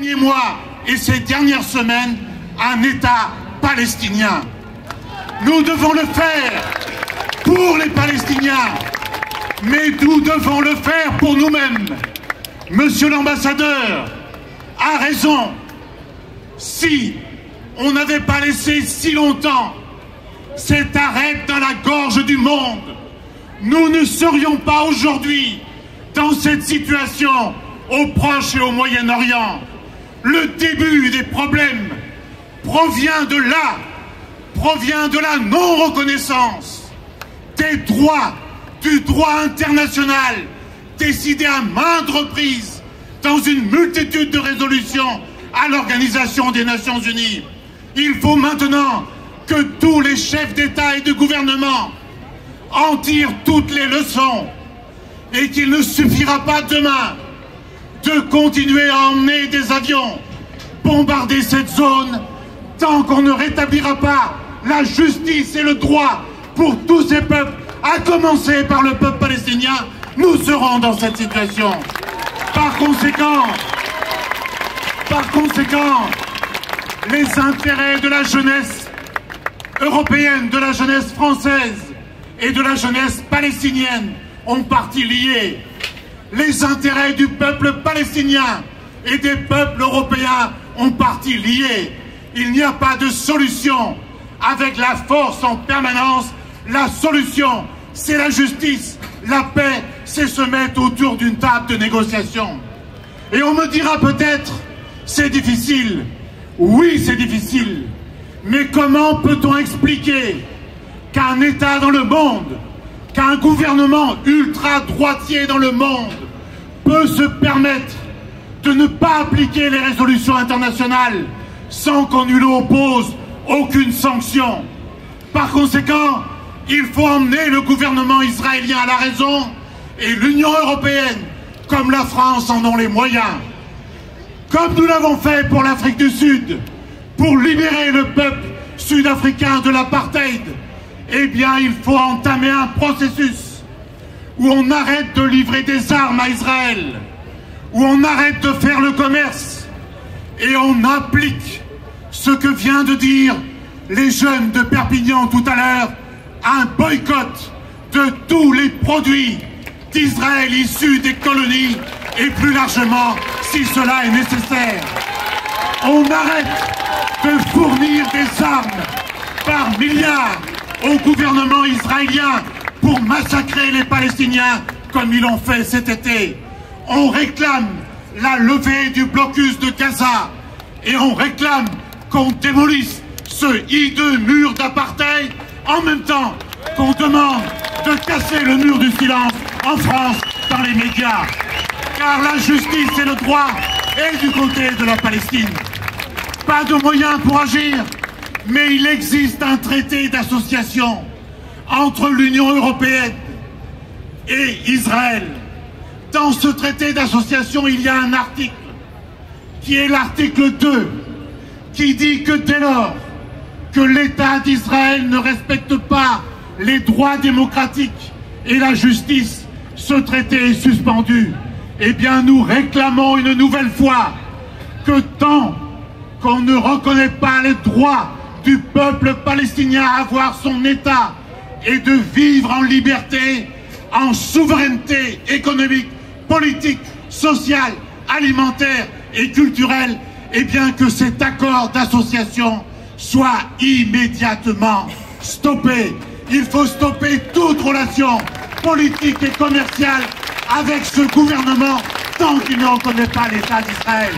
derniers mois et ces dernières semaines un État palestinien. Nous devons le faire pour les Palestiniens, mais nous devons le faire pour nous-mêmes. Monsieur l'ambassadeur a raison. Si on n'avait pas laissé si longtemps cet arrêt dans la gorge du monde, nous ne serions pas aujourd'hui dans cette situation au Proche et au Moyen-Orient. Le début des problèmes provient de la non-reconnaissance des droits, du droit international, décidé à maintes reprises dans une multitude de résolutions à l'Organisation des Nations Unies. Il faut maintenant que tous les chefs d'État et de gouvernement en tirent toutes les leçons et qu'il ne suffira pas demain de continuer à emmener des avions bombarder cette zone tant qu'on ne rétablira pas la justice et le droit pour tous ces peuples, à commencer par le peuple palestinien. Nous serons dans cette situation. Par conséquent, les intérêts de la jeunesse européenne, de la jeunesse française et de la jeunesse palestinienne ont partie liée. Les intérêts du peuple palestinien et des peuples européens ont partie liée. Il n'y a pas de solution avec la force en permanence. La solution, c'est la justice. La paix, c'est se mettre autour d'une table de négociation. Et on me dira peut-être, c'est difficile. Oui, c'est difficile. Mais comment peut-on expliquer qu'un État dans le monde, qu'un gouvernement ultra-droitier dans le monde peut se permettre de ne pas appliquer les résolutions internationales sans qu'on lui oppose aucune sanction? Par conséquent, il faut emmener le gouvernement israélien à la raison et l'Union européenne, comme la France, en ont les moyens. Comme nous l'avons fait pour l'Afrique du Sud, pour libérer le peuple sud-africain de l'apartheid, eh bien, il faut entamer un processus où on arrête de livrer des armes à Israël, où on arrête de faire le commerce et on applique ce que vient de dire les jeunes de Perpignan tout à l'heure, un boycott de tous les produits d'Israël issus des colonies et plus largement, si cela est nécessaire. On arrête de fournir des armes par milliards au gouvernement israélien pour massacrer les Palestiniens comme ils l'ont fait cet été. On réclame la levée du blocus de Gaza et on réclame qu'on démolisse ce hideux mur d'apartheid en même temps qu'on demande de casser le mur du silence en France dans les médias. Car la justice et le droit est du côté de la Palestine. Pas de moyens pour agir, mais il existe un traité d'association entre l'Union européenne et Israël. Dans ce traité d'association, il y a un article, qui est l'article 2, qui dit que dès lors que l'État d'Israël ne respecte pas les droits démocratiques et la justice, ce traité est suspendu. Eh bien, nous réclamons une nouvelle fois que tant qu'on ne reconnaît pas les droits du peuple palestinien à avoir son État et de vivre en liberté, en souveraineté économique, politique, sociale, alimentaire et culturelle, eh bien que cet accord d'association soit immédiatement stoppé. Il faut stopper toute relation politique et commerciale avec ce gouvernement tant qu'il ne reconnaît pas l'État d'Israël.